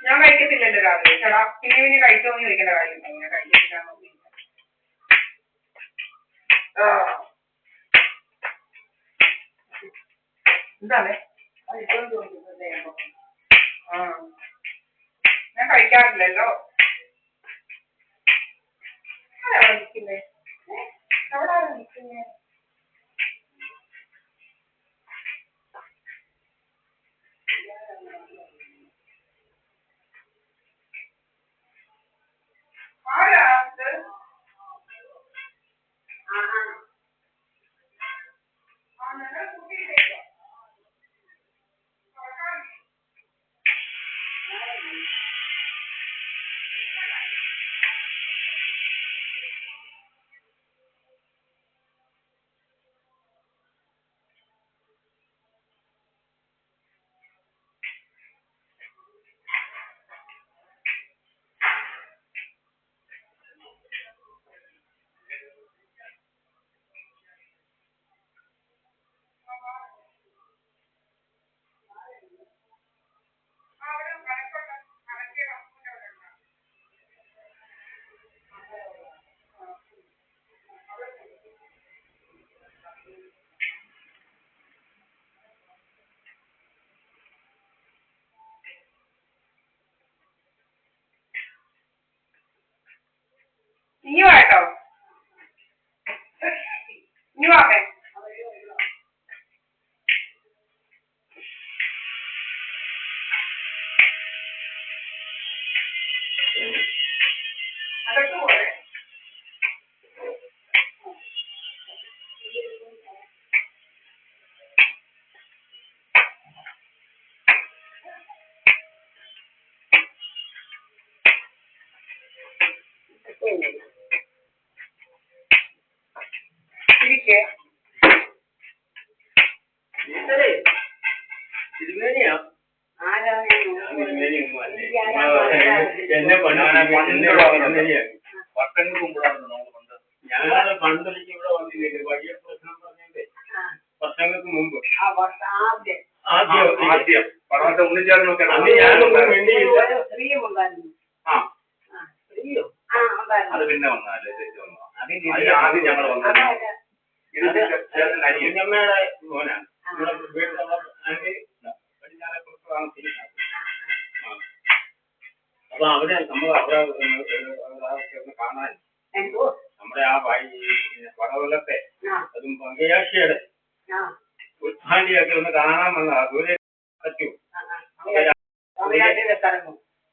ഞാൻ കഴിക്കത്തില്ലല്ലോ രാവിലെ ചേട്ടാ. പിന്നെ കഴിച്ചോന്ന് ചോദിക്കേണ്ട കാര്യം ഇങ്ങനെ കഴിച്ചിട്ടാണോ എന്താണ് ഞാൻ കഴിക്കാറില്ലല്ലോ. വിളിക്കുന്നേ എവിടാ വിളിക്കുന്നേ? ആരാ നീ വാട്ടോ നീ വാപ്പേ അതൊക്കെ പോലെ ഇരിക്കേ ഞങ്ങള് പണ്ടൊരിക്കൽ ഇവിടെ വന്നില്ലേ വലിയ പ്രശ്നം പറഞ്ഞേ വർഷങ്ങൾക്ക് മുമ്പ് ആദ്യം ഉണ്ണിച്ചാറിനൊക്കെ അത് പിന്നെ വന്നാലേ ആദ്യം ഞങ്ങൾ വന്നത് കുഞ്ഞമ്മയുടെ മോനാണ് ഇവിടെ വീട്ടിലുള്ള അപ്പൊ അവിടെ നമ്മൾ അവിടെ കാണാൻ നമ്മുടെ ആ പടവലത്തെ അതും പങ്കയാക്ഷിയുടെ ഉത്ഥാണ്ടിയൊക്കെ ഒന്ന് കാണാൻ വന്നതാ. ദൂരെ പറ്റൂ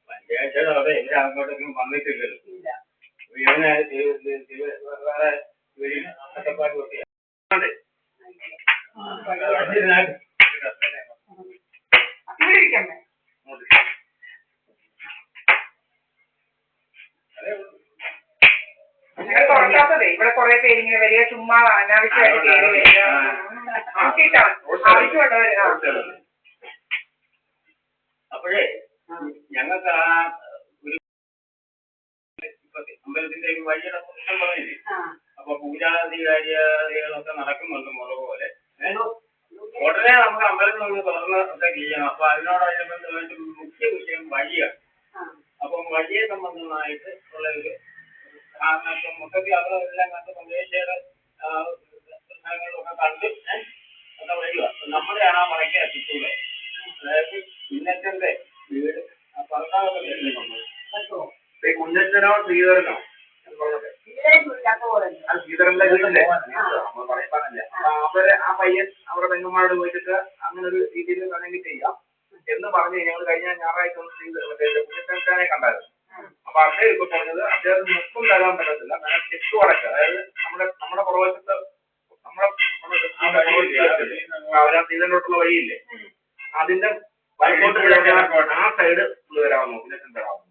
പഞ്ചായത്തിയുടെ അവിടെ എല്ലാം അങ്ങോട്ടേക്കും വന്നിട്ടില്ലല്ലോ. ഇവനെ വേറെ കഷ്ടപ്പാട് കൊടുക്കുക തുറക്കാത്തതേ ഇവിടെ കുറെ പേര് ഇങ്ങനെ വരിക ചുമ്മാ അനാവശ്യമായിട്ട് കയറി വരിക ആവശ്യമുള്ളവര്. അപ്പോഴേ ഞങ്ങൾക്ക് ആ ഒരു അമ്പലത്തിന്റെ വഴിയുടെ പ്രശ്നം പറഞ്ഞില്ലേ, അപ്പൊ പൂജാധികാരികളൊക്കെ നടക്കുന്നുണ്ട് മുറ പോലെ. ഉടനെ നമുക്ക് അമ്പലത്തിൽ നിന്ന് തുറന്ന് ഒക്കെ ചെയ്യണം. അപ്പൊ അതിനോടനുബന്ധമായിട്ട് മുഖ്യ വിഷയം വഴിയാണ്. അപ്പം വഴിയെ സംബന്ധമായിട്ട് ഉള്ള ഒരു കാരണം മൊത്തത്തിൽ അവരെല്ലാം കണ്ട് പഞ്ചായത്തിയുടെ പ്രശ്നങ്ങളൊക്കെ കണ്ട് ഒക്കെ വരിക. നമ്മുടെയാണ് ആ മറയ്ക്ക് എത്തിച്ചൂടെ, അതായത് ഇന്നത്തെ വീട് ഭർത്താവൊക്കെ വരുന്നുണ്ട്. കുഞ്ഞച്ചനോ ശ്രീധരനോ അത് ശ്രീധരന്റെ വീടല്ലേ നമ്മൾ പറയാനല്ലേ. അപ്പൊ അവരെ ആ പയ്യൻ അവരുടെ പെങ്ങന്മാരോട് പോയിട്ട് അങ്ങനെ ഒരു രീതിയിൽ വേണമെങ്കിൽ ചെയ്യാം എന്ന് പറഞ്ഞ് ഞങ്ങൾ കഴിഞ്ഞ ഞായറാഴ്ച ഒന്ന് കുഞ്ഞച്ചനെ കണ്ടായിരുന്നു. അപ്പൊ അദ്ദേഹം ഇപ്പൊ പറഞ്ഞത് അദ്ദേഹത്തിന് മൊത്തം തരാൻ പറ്റത്തില്ല, കാരണം ചെക്ക് അടക്കം, അതായത് നമ്മുടെ പുറവശത്ത് അവരാ ശ്രീധരനോട്ടുള്ള വഴിയില്ലേ, അതിന്റെ ആ സൈഡ് വരാമോ കുഞ്ഞച്ചൻ തരാമോ?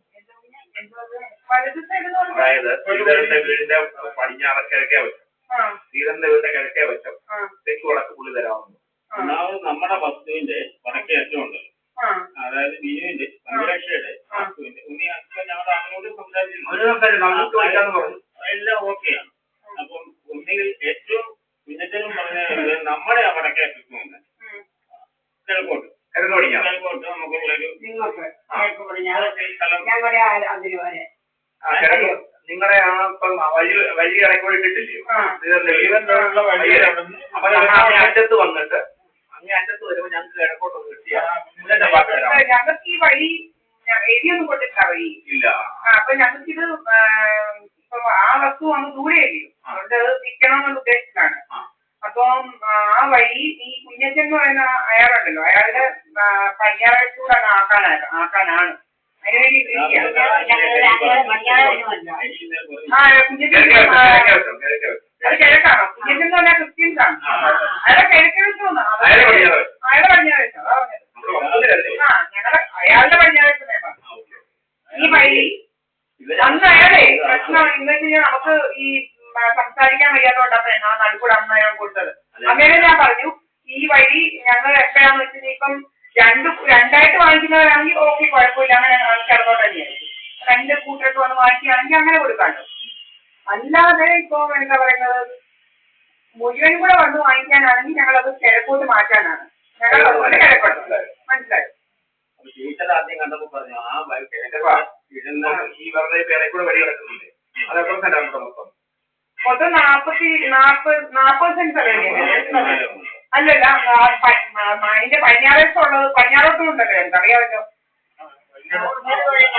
അതായത് ശ്രീധരന്റെ വീടിന്റെ പടിഞ്ഞാറ് കിഴക്കേ വശം, ശ്രീധരന്റെ വീടിന്റെ കിഴക്കേ വശം തെക്ക് വടക്ക് പുള്ളി തരാവുന്നു. ഒന്നാമത് നമ്മുടെ വസ്തുവിന്റെ വടക്കേ അറ്റമുണ്ട്, അതായത് ബിനുവിന്റെ പഞ്ചലക്ഷയുടെ ഉണ്ണി അപ്പൊ ഞങ്ങൾ അങ്ങോട്ട് സംസാരിച്ചിരുന്നു എല്ലാം ഓക്കെയാണ്. അപ്പം ഒന്നുകിൽ ഏറ്റവും കുഞ്ഞറ്റനും പറഞ്ഞത് നമ്മുടെ അവിടേക്ക് എത്തിക്കുമെന്ന് കിഴക്കോട്ട് നമുക്കുള്ളൊരു നിങ്ങളുടെ ആ ഇപ്പം വഴി ഇറക്കോട് ഇട്ടിട്ടില്ലയോ അപ്പൊ അറ്റത്ത് വന്നിട്ട് അങ്ങേ അറ്റത്ത് വരുമ്പോ ഞങ്ങൾക്ക് കിഴക്കോട്ട് ഞങ്ങൾക്ക് ഈ വഴി എരിയൊന്നും കൊടുത്തിട്ടില്ല വഴി ഇല്ല. അപ്പൊ ഞങ്ങൾക്കിത് ഇപ്പൊ ആ വസ്തു അങ്ങ് ദൂരെയല്ലയോ, അതുകൊണ്ട് അത് വിൽക്കണമെന്നുള്ള ഉദ്ദേശത്തിലാണ്. അപ്പം ആ വഴി ഈ കുഞ്ഞച്ചൻ എന്ന് പറയുന്ന അയാളുണ്ടല്ലോ, അയാളുടെ പയ്യാറത്തൂടെ ആക്കാനാണ് അതിനുവേണ്ടി അത് കിഴക്കാണോ? കുഞ്ഞച്ചൻ എന്ന് പറഞ്ഞാൽ ക്രിസ്ത്യൻസ് ആണ്. അയാളെ കിഴക്ക് വെച്ചോന്ന് അയാളുടെ പടിഞ്ഞാറേശം അതാ പറഞ്ഞത്. ഞങ്ങളുടെ അയാളുടെ പടിഞ്ഞാറേശം ഈ വഴി അന്ന് അയാളെ പ്രശ്നം എന്ന് വെച്ച് കഴിഞ്ഞാൽ നമുക്ക് ഈ സംസാരിക്കാൻ വയ്യാത്തോണ്ടാണ് ആ നടുക്കൂടെ അന്ന് അയാൾ കൊടുത്തത്. അങ്ങനെ ഞാൻ പറഞ്ഞു ഈ വഴി ഞങ്ങൾ എപ്പോഴാന്ന് വെച്ചാൽ ഇപ്പം രണ്ടായിട്ട് വാങ്ങിക്കുന്നവരാണെങ്കിൽ ഓക്കെ കുഴപ്പമില്ല, അങ്ങനെ കിടന്നോട്ട് തന്നെയായിരിക്കും. 2 കൂട്ടർക്ക് വന്ന് വാങ്ങിക്കുകയാണെങ്കിൽ അങ്ങനെ കൊടുക്കാമല്ലോ. അല്ലാതെ ഇപ്പൊ എന്താ പറയുന്നത് മുഴുവനും കൂടെ വന്ന് വാങ്ങിക്കാനാണെങ്കിൽ ഞങ്ങളത് കിഴക്കോട്ട് മാറ്റാനാണ്. ഞങ്ങൾ അതുകൊണ്ട് കിഴക്കോട്ട് മനസ്സിലായോ? ആദ്യം കണ്ടപ്പോ പറഞ്ഞു ആ ഈ വെറുതെ പേരെ കൂടെ വഴി കിടക്കുന്നില്ലേ അത് എത്ര സെന്റാണ് മൊത്തം? മൊത്തം 40 സെന്റ് അല്ലല്ല. അതിന്റെ പടിഞ്ഞാറോട്ടും ഉണ്ടല്ലോ, എനിക്കറിയാമല്ലോ.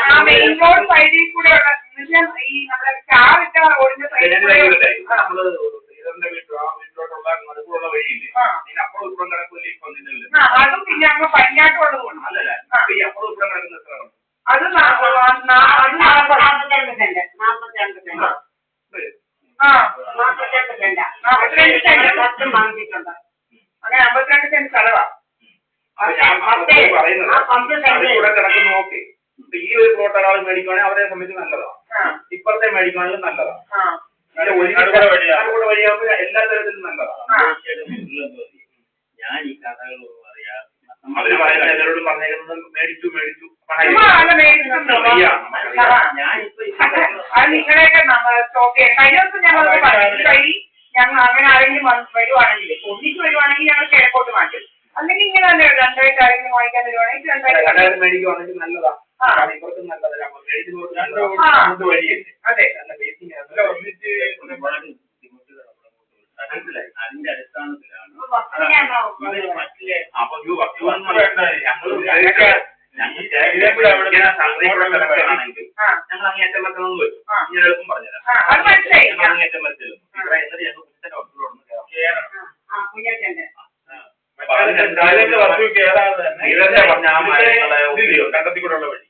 ആ മെയിൻ റോഡ് സൈഡിൽ കൂടെ ഉള്ള ഈ നമ്മുടെ ചാവിട്ട റോഡിന്റെ സൈഡിൽ കൂടെ അതും പിന്നെ അങ്ങ് പടിഞ്ഞാട്ടുള്ളത് കൊണ്ട് അത് 42 സെന്റ് 42 സെന്റ് അങ്ങനെ 52 സെന്റ് സ്ഥലമാണ്. കിടക്കുന്ന നോക്കി ഈ ഒരു പ്ലോട്ട് ഒരാൾ മേടിക്കുവാണെങ്കിൽ അവരെ സംബന്ധിച്ച് നല്ലതാണ്, ഇപ്പുറത്തെ മേടിക്കുവാണെങ്കിൽ നല്ലതാണ്. വഴിയാകുമ്പോൾ എല്ലാ തരത്തിലും നല്ലതാണ്. ഞാൻ ഈ കഥകൾ പറയാം അവര് പറയുന്നത് എല്ലാവരോടും പറഞ്ഞേക്കുന്നത് മേടിച്ചു അത് നിങ്ങളെയൊക്കെ സ്റ്റോക്ക് ചെയ്യാം. കഴിഞ്ഞ ദിവസം ഞങ്ങളത് പറഞ്ഞു ഈ വഴി ഞങ്ങൾ അങ്ങനെ ആരെങ്കിലും വരുവാണെങ്കിൽ ഒന്നിച്ച് വരുവാണെങ്കിൽ ഞങ്ങൾ കിഴക്കോട്ട് മാറ്റും. അല്ലെങ്കിൽ ഇങ്ങനെ തന്നെ 2 ആയിട്ട് ആരെങ്കിലും വാങ്ങിക്കാൻ വരുവാണെങ്കിൽ 2 ആയിട്ട് മേടിക്കുവാണെങ്കിൽ നല്ലതാണ്. ഇപ്പുറത്തും നല്ലതല്ല വഴിയുണ്ട്. അതെ മനസ്സിലായി. അതിന്റെ അടിസ്ഥാനത്തിലാണ് ഞങ്ങൾ അങ്ങേറ്റം വെക്കണമെന്ന് വെച്ചു. ഞാൻ എളുപ്പം പറഞ്ഞുതരാം. ഞങ്ങൾ അങ്ങേറ്റം വെച്ചല്ലോ എന്നിട്ട് ഞങ്ങൾ കുറ്റന്റെ വസ്തുവിനോട് കണ്ടത്തിക്കൂടെയുള്ള വഴി